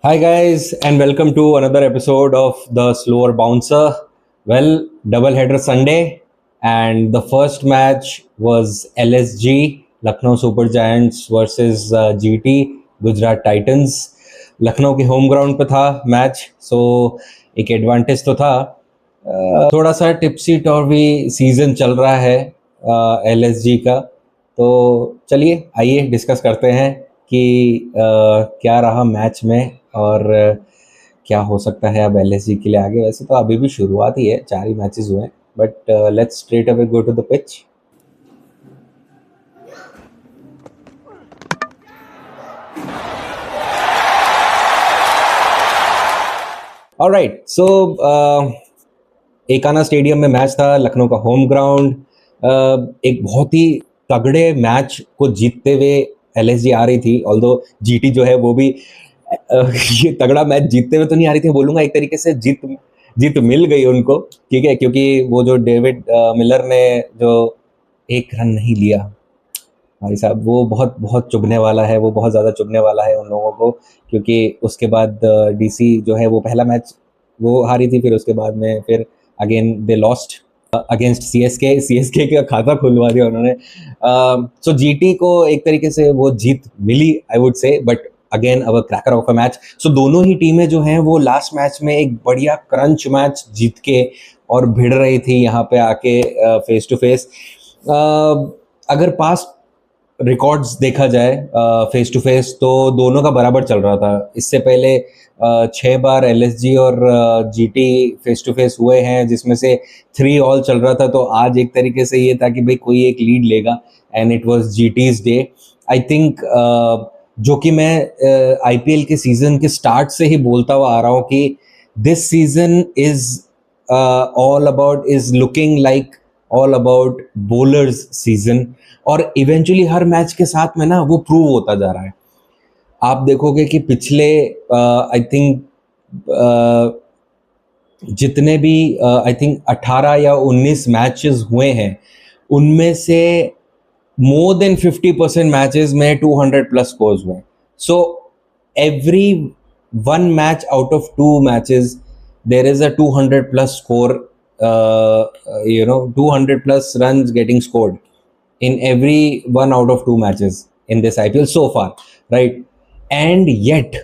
Hi, guys, and welcome to another episode of The Slower Bouncer. Well, double header Sunday, and the first match was LSG, Lucknow Super Giants versus GT, Gujarat Titans. Lucknow के home ground पे था match, सो एक advantage तो था। थोड़ा सा tipsy टॉर्वी season चल रहा है एलएसजी का, तो चलिए आइए डिस्कस करते हैं कि क्या रहा मैच में और क्या हो सकता है अब एलएसजी के लिए आगे। वैसे तो अभी भी शुरुआत ही है, 4 ही मैचेस हुए हैं, but let's straight away go to the pitch. Alright, so Ekana stadium में मैच था, लखनऊ का होम ग्राउंड। एक बहुत ही तगड़े मैच को जीतते हुए एलएसजी आ रही थी, ऑल्दो जीटी जो है वो भी ये तगड़ा मैच जीतते हुए तो नहीं आ रही थी, बोलूंगा एक तरीके से जीत जीत मिल गई उनको, ठीक है, क्योंकि वो जो डेविड मिलर ने जो 1 रन नहीं लिया, भाई साहब वो बहुत बहुत चुभने वाला है, वो बहुत ज़्यादा चुभने वाला है उन लोगों को, क्योंकि उसके बाद डीसी जो है वो पहला मैच वो हारी थी, फिर उसके बाद में फिर again they lost against CSK का खाता खुलवा दिया उन्होंने। सो जीटी को एक तरीके से वो जीत मिली, I would say, but again अब cracker of a match. So दोनों ही टीमें जो हैं वो लास्ट मैच में एक बढ़िया क्रंच मैच जीत के और भिड़ रही थी यहाँ पे आके फेस टू फेस। अगर पास रिकॉर्ड्स देखा जाए फेस टू फेस, तो दोनों का बराबर चल रहा था। इससे पहले 6 बार एलएसजी और जीटी फेस टू फेस हुए हैं, जिसमें से 3 ऑल चल रहा था, तो आज एक तरीके से ये था कि भाई कोई एक लीड लेगा, and it was जीटीज day. I think जो कि मैं आईपीएल के सीजन के स्टार्ट से ही बोलता हुआ आ रहा हूँ कि this season is all about is looking like all about bowlers season, और इवेंचुअली हर मैच के साथ में ना वो प्रूव होता जा रहा है। आप देखोगे कि पिछले आई थिंक जितने भी आई थिंक 18 या 19 मैचेस हुए हैं, उनमें से मोर देन 50% मैचेस में 200 प्लस स्कोर्स हुए। So every 1 match out of 2 matches there is a 200 plus score, 200 plus runs getting scored in every 1 out of 2 matches in this IPL so far, right? And yet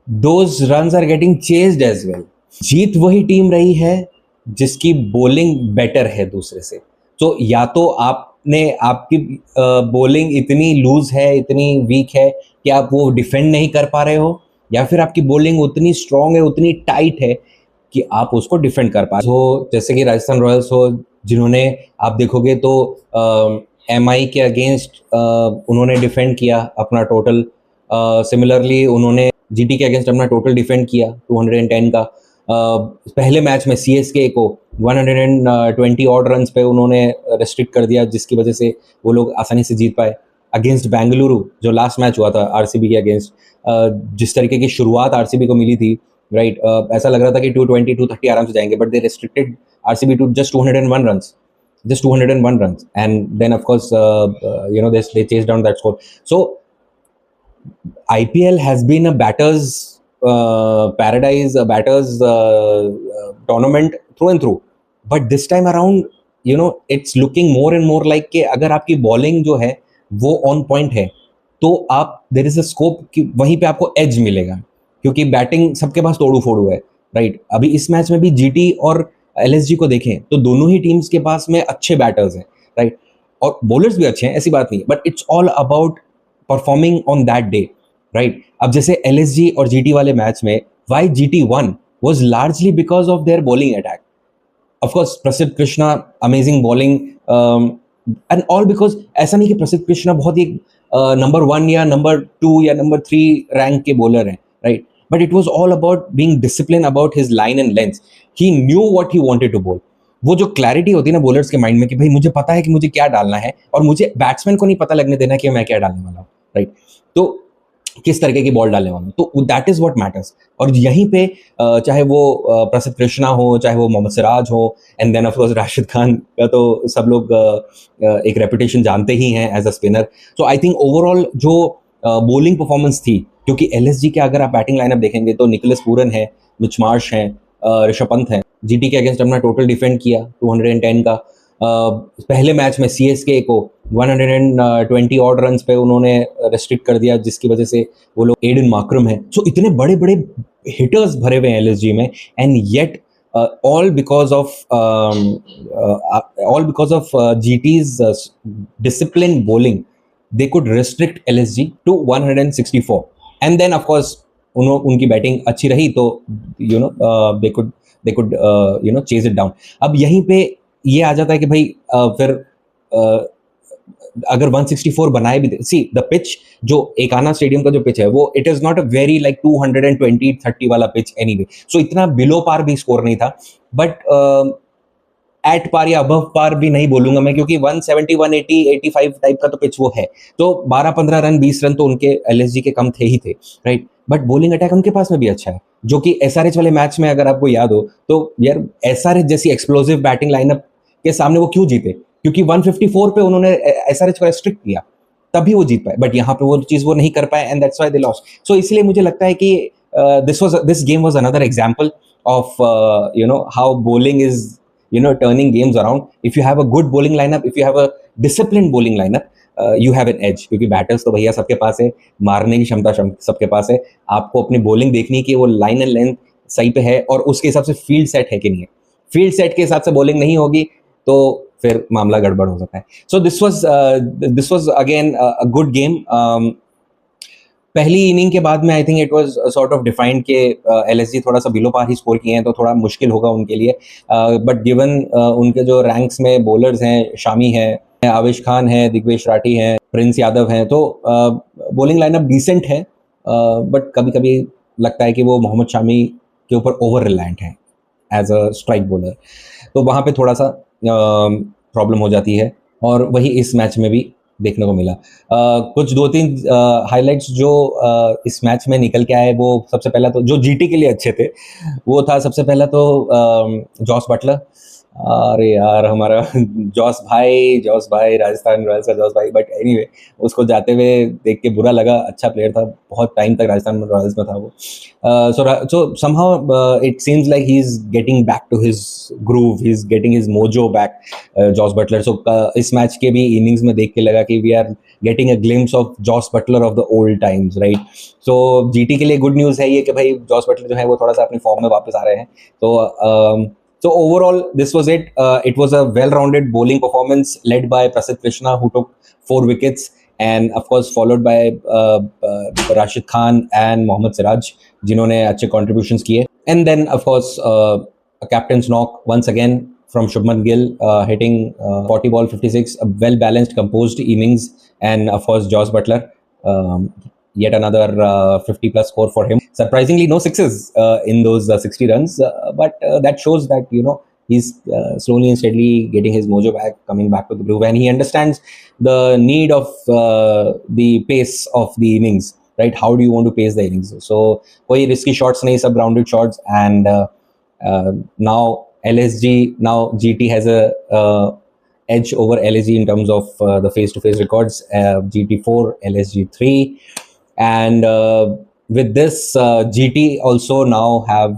those runs are getting chased as well. जीत वही team रही है जिसकी bowling better है दूसरे से। तो या तो आपने आपकी बॉलिंग इतनी लूज है, इतनी वीक है कि आप वो डिफेंड नहीं कर पा रहे हो, या फिर आपकी बॉलिंग उतनी स्ट्रांग है, उतनी टाइट है कि आप उसको डिफेंड कर पा रहे हो। जैसे कि राजस्थान रॉयल्स हो, जिन्होंने आप देखोगे तो एमआई के अगेंस्ट उन्होंने डिफेंड किया अपना टोटल। सिमिलरली उन्होंने जीटी के अगेंस्ट अपना टोटल डिफेंड किया 210 का। पहले मैच में सीएसके को 120 ऑड रन पे उन्होंने रेस्ट्रिक्ट कर दिया, जिसकी वजह से वो लोग आसानी से जीत पाए अगेंस्ट बेंगलुरु, जो लास्ट मैच हुआ था आरसीबी के अगेंस्ट। जिस तरीके की शुरुआत आरसीबी को मिली थी, राइट, ऐसा लग रहा था कि 220 230 आराम से जाएंगे, but they restricted RCB to just 201 runs, just 201 runs, and then of course they chased down that score. So IPL has been a batters paradise, a batters tournament through and through, but this time around it's looking more and more like कि अगर आपकी bowling जो है वो on point है, तो आप there is a scope कि वहीं पे आपको एज मिलेगा, क्योंकि बैटिंग सबके पास तोड़ू फोड़ू है, राइट। अभी इस मैच में भी जीटी और एलएसजी को देखें तो दोनों ही टीम्स के पास में अच्छे बैटर्स हैं, राइट, और बॉलर्स भी अच्छे हैं, ऐसी बात नहीं, but it's all about performing on that day, right. अब जैसे एलएसजी और जीटी वाले मैच में why GT won was largely because of their bowling attack. Of course Prasidh Krishna amazing bowling, and all because ऐसा नहीं कि प्रसिद्ध कृष्णा बहुत ही नंबर 1 या नंबर 2 या नंबर 3 रैंक के बॉलर हैं, right, but it was all about being disciplined about his line and length. He knew what he wanted to bowl. वो जो क्लैरिटी होती है ना बॉलर्स के माइंड में कि भाई मुझे पता है कि मुझे क्या डालना है, और मुझे बैट्समैन को नहीं पता लगने देना कि मैं क्या डालने वाला हूँ, राइट, तो किस तरीके की बॉल डालने वाला हूँ, तो दैट इज व्हाट मैटर्स। और यहीं पे चाहे वो प्रसिद्ध कृष्णा हो, चाहे वो मोहम्मद सिराज हो, and then of course Rashid Khan का तो सब लोग एक रेपुटेशन जानते ही हैं as a spinner. So I think overall जो बॉलिंग परफॉर्मेंस थी क्योंकि एलएसजी के अगर आप बैटिंग लाइनअप देखेंगे तो निकोलस पूरन है, मिच मार्श हैं, ऋषभ पंत हैं। जीटी के अगेंस्ट अपना टोटल डिफेंड किया 210 का। पहले मैच में सीएसके को 120 ऑड रन पे उन्होंने रेस्ट्रिक्ट कर दिया, जिसकी वजह से वो लोग एडन मार्करम है। सो इतने बड़े बड़े हिटर्स भरे हुए हैं एलएसजी में, and yet all because of GT's disciplined bowling, they could restrict LSG to 164, and then of course उनकी बैटिंग अच्छी रही तो they could chase it down. अब यहीं पे ये आ जाता है कि भाई फिर अगर 164 बनाए भी, सी द पिच जो एकाना स्टेडियम का जो पिच है वो it is not a very like 220-30 वाला पिच एनीवे, सो इतना बिलो पार भी स्कोर नहीं था, बट एट पार या अबव पार भी नहीं बोलूंगा मैं, क्योंकि 170 180 85 टाइप का तो पिच वो है, तो 12-15 रन 20 रन तो उनके एलएसजी के कम थे ही थे, राइट। बट बॉलिंग अटैक उनके पास में भी अच्छा है, जो कि एसआरएच वाले मैच में अगर आपको याद हो तो यार एसआरएच जैसी एक्सप्लोसिव बैटिंग लाइनअप के सामने वो क्यों जीते, क्योंकि 154 पे उन्होंने एसआरएच को रेस्ट्रिक्ट किया, तभी वो जीत पाए। बट यहाँ पे वो चीज वो नहीं कर पाए, and that's why they lost. So इसलिए मुझे लगता है कि this game was another example of how bowling is turning games around. If you have a good bowling lineup, if you have a disciplined bowling lineup, you have an edge, क्योंकि batters तो भैया सबके पास है, मारने की क्षमता सबके पास है, आपको अपनी बॉलिंग देखनी है कि वो लाइन एंड लेंथ सही पे है और उसके हिसाब से फील्ड सेट है कि नहीं है। फील्ड सेट के हिसाब से बॉलिंग नहीं होगी तो फिर मामला गड़बड़ हो सकता है। So this was again a good game. पहली इनिंग के बाद में I think it was sort of defined के एलएसजी थोड़ा सा बिलो पार ही स्कोर किए हैं तो थोड़ा मुश्किल होगा उनके लिए, बट गिवन उनके जो रैंक्स में बॉलर्स हैं, शामी है, आवेश खान है, दिग्वेश राठी हैं, प्रिंस यादव हैं, तो बॉलिंग लाइनअप डिसेंट है, बट कभी कभी लगता है कि वो मोहम्मद शामी के ऊपर ओवर रिलायंट है एज अ स्ट्राइक बॉलर, तो वहाँ पे थोड़ा सा प्रॉब्लम हो जाती है, और वही इस मैच में भी देखने को मिला। कुछ 2-3 हाइलाइट्स जो इस मैच में निकल के आए, वो सबसे पहला तो जो जीटी के लिए अच्छे थे वो था, सबसे पहला तो जॉस बटलर। अरे यार हमारा जॉस भाई राजस्थान रॉयल्स का जॉस भाई, बट एनीवे उसको जाते हुए देख के बुरा लगा, अच्छा प्लेयर था, बहुत टाइम तक राजस्थान रॉयल्स में था वो। so somehow it seems like he's getting back to his groove, he's getting his mojo back, Jos Buttler. So इस मैच के भी इनिंग्स में देख के लगा कि we are getting a glimpse of Jos Buttler of the old times, right. So GT के लिए गुड न्यूज़ है ये कि भाई जॉस बटलर जो है वो थोड़ा सा अपनी फॉर्म में वापस आ रहे हैं। So overall, this was it. It was a well-rounded bowling performance led by Prasidh Krishna, who took 4 wickets, and of course followed by Rashid Khan and Mohammad Siraj, जिन्होंने अच्छे contributions किए. And then of course a captain's knock once again from Shubman Gill, hitting 40 ball 56, a well-balanced, composed innings, and of course Josh Butler. Yet another 50 plus score for him. Surprisingly, no sixes in those 60 runs, but that shows that he's slowly and steadily getting his mojo back, coming back to the groove, and he understands the need of the pace of the innings, right? How do you want to pace the innings? So koi risky shots nahi, sab grounded shots, and now GT has a edge over LSG in terms of the face-to-face records. GT4, LSG 3. And with this, GT also now have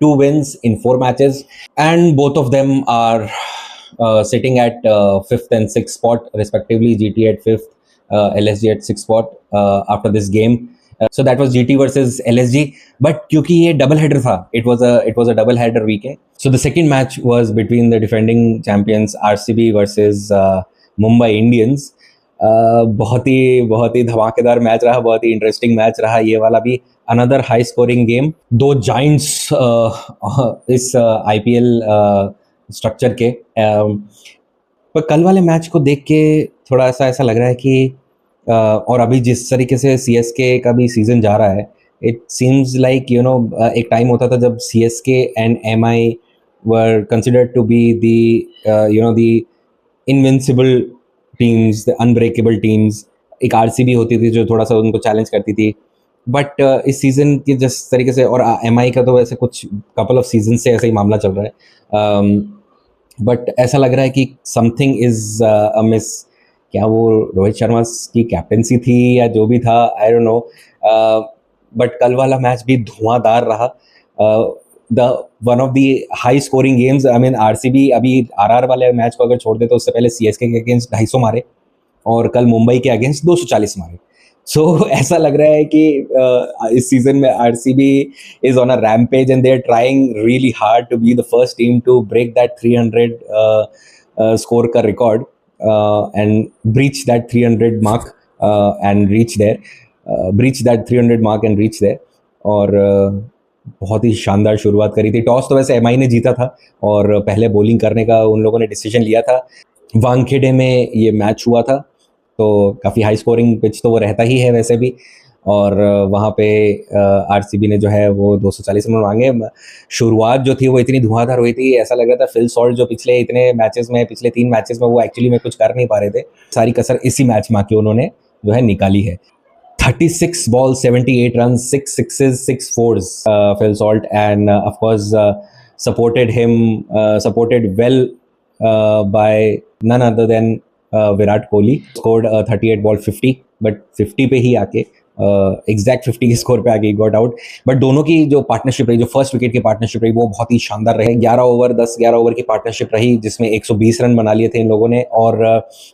2 wins in 4 matches, and both of them are sitting at 5th and 6th spot respectively. GT at 5th, LSG at 6th spot after this game. So that was GT versus LSG, but क्योंकि ये double header था, it was a double header weekend. So the second match was between the defending champions RCB versus Mumbai Indians. बहुत ही धमाकेदार match रहा, बहुत ही interesting match रहा ये वाला भी। Another high scoring game, 2 Giants इस आईपीएल स्ट्रक्चर के। पर कल वाले मैच को देख के थोड़ा सा ऐसा लग रहा है कि और अभी जिस तरीके से सीएसके का भी सीजन जा रहा है, इट सीम्स लाइक एक टाइम होता था जब CSK and MI were considered to be the invincible teams, the unbreakable teams. एक आरसीबी होती थी जो थोड़ा सा उनको चैलेंज करती थी, बट इस सीजन के जिस तरीके से, और एमआई का तो वैसे कुछ कपल ऑफ सीजन से ऐसा ही मामला चल रहा है, बट ऐसा लग रहा है कि समथिंग इज अ मिस। क्या वो रोहित शर्मा की कैप्टेंसी थी या जो भी था, आई डोंट नो, बट कल वाला मैच भी धुआंधार रहा. The one of the high scoring games. I mean RCB अभी आरआर वाले मैच को अगर छोड़ दे तो उससे पहले सीएसके के अगेंस्ट 250 मारे और कल मुंबई के अगेंस्ट 240 मारे. सो ऐसा लग रहा है कि इस सीजन में RCB is on a rampage and they are trying really hard to be the first team to break that 300 score का record and breach that 300 mark and reach there. Breach that 300 mark and reach there. और बहुत ही शानदार शुरुआत करी थी. Toss तो वैसे MI ने जीता था और पहले बॉलिंग करने का उन लोगों ने डिसीजन लिया था. वानखेड़े में ये मैच हुआ था तो काफ़ी हाई स्कोरिंग पिच तो वो रहता ही है वैसे भी. और वहाँ पे आरसीबी ने जो है वो 240 रन मांगे. शुरुआत जो थी वो इतनी धुआंधार हुई थी, ऐसा लग रहा था फिल सॉल्ट जो पिछले 3 मैचेस में वो एक्चुअली में कुछ कर नहीं पा रहे थे. सारी कसर इसी मैच में आके उन्होंने जो है निकाली है. 36 balls, 78 runs, 6 sixes, 6 fours. Phil Salt, and of course supported well by none other than Virat Kohli. Scored 38 ball 50, but 50 पे ही आके एग्जैक्ट 50 के स्कोर पे आके गॉट आउट. बट दोनों की जो पार्टनरशिप रही, जो फर्स्ट विकेट की पार्टनरशिप रही, वो बहुत ही शानदार रहे. 11 ओवर की पार्टनरशिप रही जिसमें 120 रन बना लिए थे इन लोगों ने. और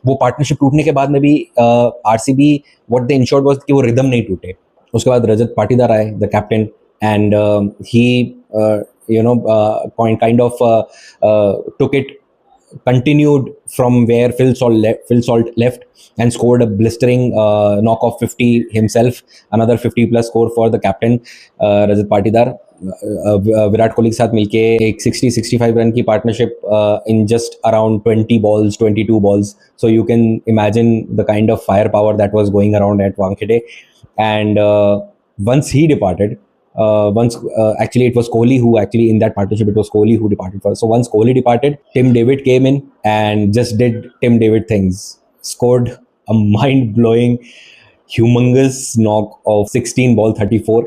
वो पार्टनरशिप टूटने के बाद में भी RCB what they insured was कि वो रिदम नहीं टूटे. उसके बाद रजत पाटीदार आए, the captain, and he kind of took it, continued from where Phil Salt left and scored a blistering knock of 50 himself. Another 50 plus score for the captain Rajat Patidar. Virat Kohli के साथ मिलके एक 60-65 रन की partnership in just around 22 balls. So you can imagine the kind of firepower that was going around at Wankhede. And once he departed, actually it was Kohli who actually in that partnership, it was Kohli who departed first. So once Kohli departed, Tim David came in and just did Tim David things. Scored a mind-blowing, humongous knock of 16 ball 34,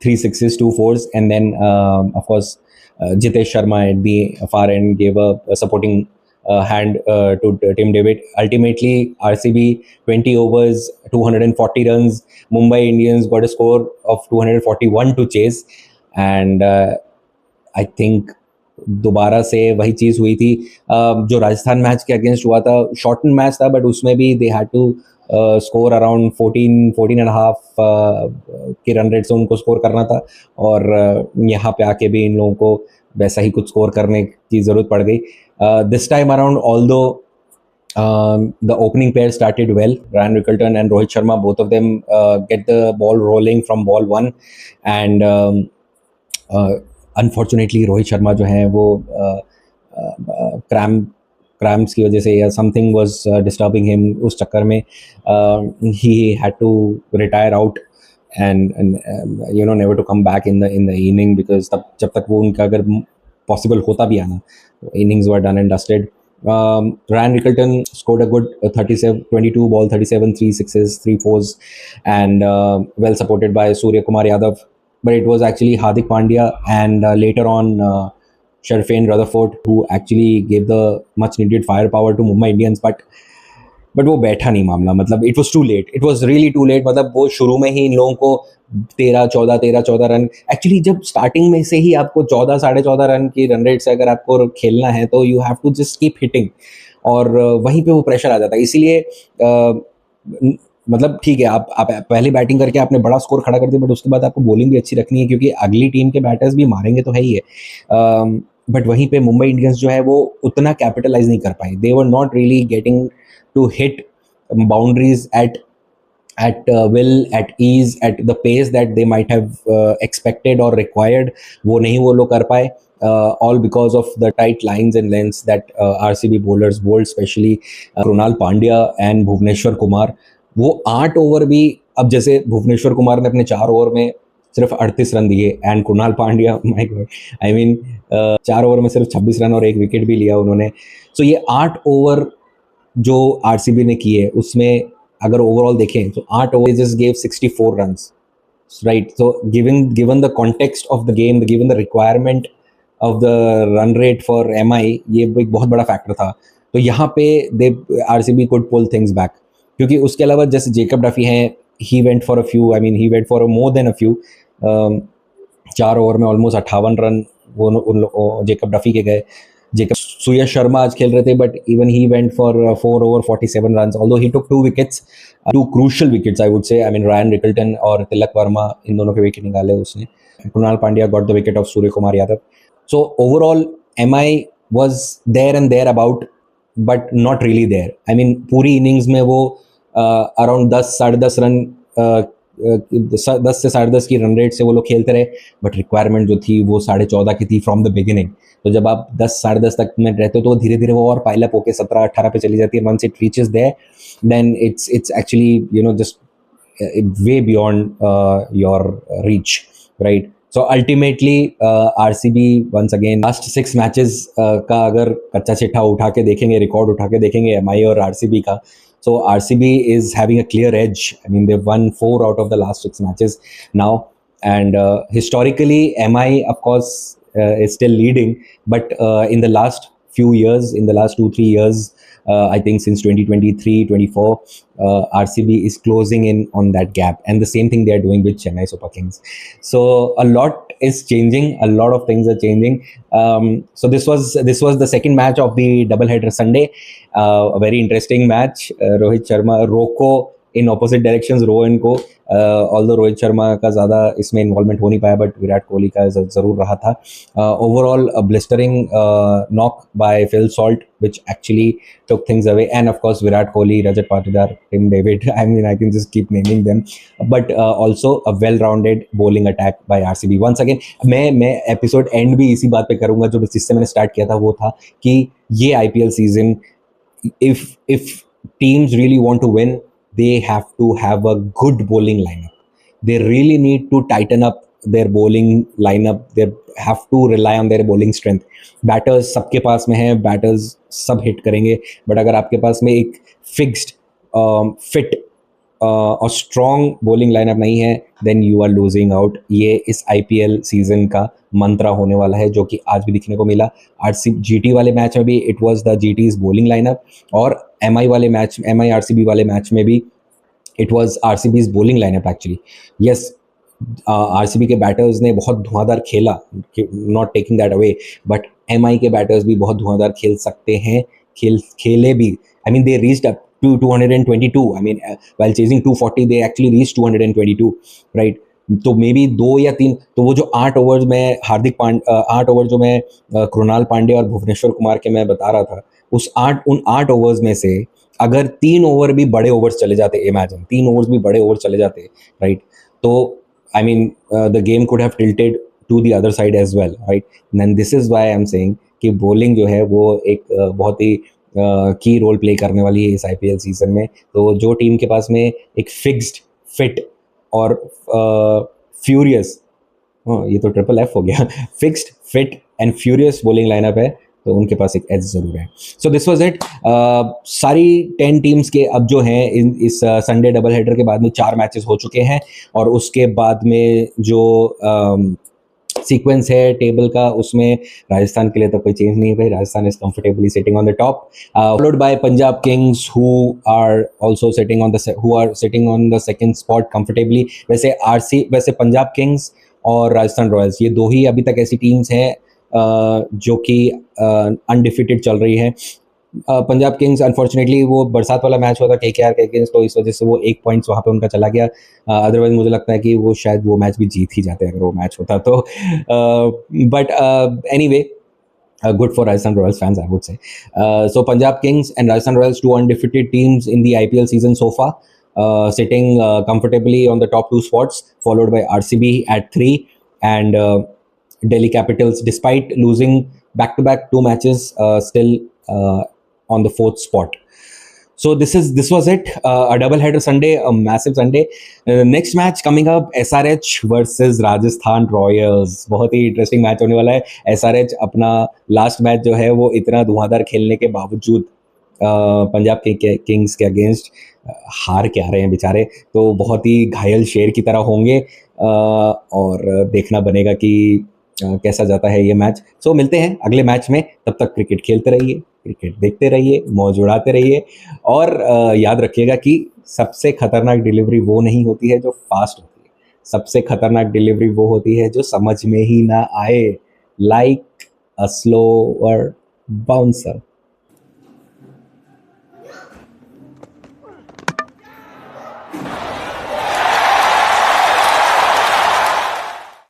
3 sixes, 2 fours, and then of course Jitesh Sharma at the far end gave a supporting hand to Tim David. Ultimately, RCB 20 overs, 240 runs. Mumbai Indians got a score of 241 to chase. And I think दोबारा से वही चीज़ हुई थी जो Rajasthan match के against हुआ था. Shorten match था बट उसमें भी they had to score around 14 and half के रन रेट से उनको स्कोर करना था. और यहाँ पे आके भी इन लोगों को वैसा ही कुछ स्कोर करने की ज़रूरत पड़ गई. This time around, although the opening pair started well, Ryan Rickelton and Rohit Sharma, both of them get the ball rolling from ball 1, and unfortunately Rohit Sharma जो है वो cramps की वजह से या something was disturbing him, उस चक्कर में he had to retire out and never to come back in the inning, because तब जब तक वो उनका अगर possible होता भी आना, innings were done and dusted. Ryan Rickelton scored a good 22 ball 37, 3 sixes, 3 fours, and well supported by Surya Kumar Yadav. But it was actually Hardik Pandya and later on Sharfane Rutherford who actually gave the much needed firepower to Mumbai Indians. But वो बैठा नहीं मामला. मतलब it was too late, it was really too late. मतलब वो शुरू में ही इन लोगों को 13-14 रन, एक्चुअली जब स्टार्टिंग में से ही आपको 14-14.5 रन की रन रेट से अगर आपको खेलना है तो you have to just keep hitting, और वहीं पे वो प्रेशर आ जाता है. इसीलिए मतलब ठीक है, आप पहले बैटिंग करके आपने बड़ा स्कोर खड़ा कर दिया, बट उसके बाद आपको बॉलिंग भी अच्छी रखनी है क्योंकि अगली टीम के बैटर्स भी मारेंगे तो है ही है. बट वहीं पे मुंबई इंडियंस जो है वो उतना कैपिटलाइज नहीं कर पाई. They were not really getting to hit boundaries at will, at ease, at the pace that they might have expected or required. वो नहीं वो लोग कर पाए, all because of the tight lines and lengths that RCB bowlers bowled, especially Krunal Pandya and Bhuvneshwar Kumar. वो 8 over भी, अब जैसे भुवनेश्वर कुमार ने अपने 4 ओवर में सिर्फ 38 रन दिए, and Krunal Pandya, my God, I mean 4 over में सिर्फ 26 रन और 1 विकेट भी लिया उन्होंने. सो ये 8 ओवर जो आरसीबी ने किए, उसमें अगर ओवरऑल देखें तो 8 over just gave 64 runs, right. So given the context of the game, given the requirement of the run rate for MI, ये एक बहुत बड़ा फैक्टर था. तो यहाँ पे RCB could pull things back, क्योंकि उसके अलावा जैसे जेकब डफी हैं, he went for a few, I mean he went for a more than a few. 4 over में ऑलमोस्ट 58 रन वो जेकब डफी के गए. जेकब सुयश शर्मा आज खेल रहे थे, but even he went for 4 over 47 run, although he took 2 wickets, 2 crucial wickets I would से. I mean Ryan Rickelton और तिलक वर्मा, इन दोनों के विकेट निकाले उसने. Krunal Pandya got the wicket of Surya Kumar Yadav. So overall MI was there and there about, but not really there. I mean पूरी innings में वो around 10 साढ़े 10 रन 10 से साढ़े 10 की रन रेट से वो लोग खेलते रहे, बट रिक्वायरमेंट जो थी वो 14.5 की थी फ्रॉम द बिगिनिंग. तो जब आप 10 साढ़े 10 तक में रहते हो तो धीरे धीरे वो और पाइलअप होकर 17-18 पे चली जाती है. Once it reaches there, then it's actually you know just way beyond your reach, right? So ultimately RCB once again last 6 matches का अगर कच्चा चिट्ठा उठा के देखेंगे, रिकॉर्ड उठा के देखेंगे MI और RCB का, so RCB is having a clear edge. I mean they've won 4 out of the last 6 matches now, and historically MI of course is still leading, but in the last few years, in the last 2-3 years, I think since 2023-24, RCB is closing in on that gap, and the same thing they are doing with Chennai Super Kings. So a lot is changing, a lot of things are changing. So this was the second match of the doubleheader Sunday, a very interesting match. Rohit Sharma Roko in opposite directions, रो इनको, although Rohit Sharma का ज़्यादा इसमें involvement हो नहीं पाया, but Virat Kohli का ज़रूर रहा था. Overall blistering knock by Phil Salt which actually took things away, and of course Virat Kohli, Rajat Patidar, Tim David, I mean I can just keep naming them, but also a well-rounded bowling attack by RCB. Once again मैं episode and भी इसी बात पे करूँगा जो जिससे मैंने start किया था, वो था कि ये IPL season, if teams really want to win, they have to have a good bowling lineup. They really need to tighten up their bowling lineup. They have to rely on their bowling strength. Batters सबके पास में है, batters सब hit करेंगे, but अगर आपके पास में एक फिक्स्ड फिट और स्ट्रॉन्ग बॉलिंग लाइनअप नहीं है, then you are losing out. ये इस IPL सीजन का मंत्रा होने वाला है, जो कि आज भी दिखने को मिला. GT वाले मैच में भी it was the GT's bowling lineup, और MI वाले मैच, MI RCB वाले मैच में भी it was RCB's bowling lineup actually. Yes, RCB के बैटर्स ने बहुत धुआंधार खेला, not taking that away, but MI के बैटर्स भी बहुत धुआंधार खेल सकते हैं, खेले भी. I mean they reached up to 222. I mean, while chasing 240, they actually reached 222, right? तो मे बी 2 या 3, तो वो जो 8 ओवर्स में 8 ओवर जो मैं कृणाल पांड्या और भुवनेश्वर कुमार के मैं बता रहा था, उन 8 ओवर्स में से अगर 3 ओवर भी बड़े ओवर्स चले जाते, इमेजिन 3 ओवर्स भी बड़े ओवर चले जाते, राइट? तो I mean the game could have tilted to the other side as well, right? And this is why I am saying कि बॉलिंग जो है वो एक बहुत ही की रोल प्ले करने वाली है इस IPL सीजन में. तो जो टीम के पास में एक फिक्स्ड फिट और फ्यूरियस, ये तो ट्रिपल F हो गया, fixed fit and furious bowling lineup है, तो उनके पास एक एज जरूर है. So this was it. सारी 10 टीम्स के अब जो हैं इस संडे डबल हेडर के बाद में 4 मैचेस हो चुके हैं, और उसके बाद में जो सीक्वेंस है टेबल का, उसमें राजस्थान के लिए तो कोई चेंज नहीं है भाई. Rajasthan is comfortably sitting on the top, followed by Punjab Kings who are sitting on the second spot comfortably. वैसे पंजाब किंग्स और राजस्थान रॉयल्स, ये 2 ही अभी तक ऐसी टीम्स हैं जो कि अनडिफिटेड चल रही है. पंजाब किंग्स अनफॉर्चुनेटली वो बरसात वाला मैच हुआ था KKR के अगेंस्ट, तो इस वजह से वो 1 पॉइंट्स वहाँ पे उनका चला गया. अदरवाइज मुझे लगता है कि वो शायद वो मैच भी जीत ही जाते अगर वो मैच होता तो. But anyway, good for Rajasthan Royals fans, I would say. So Punjab Kings and Rajasthan Royals, 2 undefeated teams in the IPL season so far, sitting comfortably on the top 2 spots, followed by RCB at 3, and Delhi Capitals, despite losing back-to-back 2 matches, still on the 4th spot. So this was it, a double header Sunday, a massive Sunday. Next match coming up, SRH versus Rajasthan Royals. बहुत ही interesting match होने वाला है. SRH अपना last match जो है वो इतना धुआंधार खेलने के बावजूद पंजाब किंग्स के अगेंस्ट हार के आ रहे हैं बेचारे, तो बहुत ही घायल शेर की तरह होंगे, और देखना बनेगा कि कैसा जाता है ये मैच. सो मिलते हैं अगले मैच में, तब तक क्रिकेट खेलते रहिए, क्रिकेट देखते रहिए, मौज उड़ाते रहिए, और याद रखिएगा कि सबसे खतरनाक डिलीवरी वो नहीं होती है जो फास्ट होती है, सबसे खतरनाक डिलीवरी वो होती है जो समझ में ही ना आए, लाइक अ स्लोअर बाउंसर।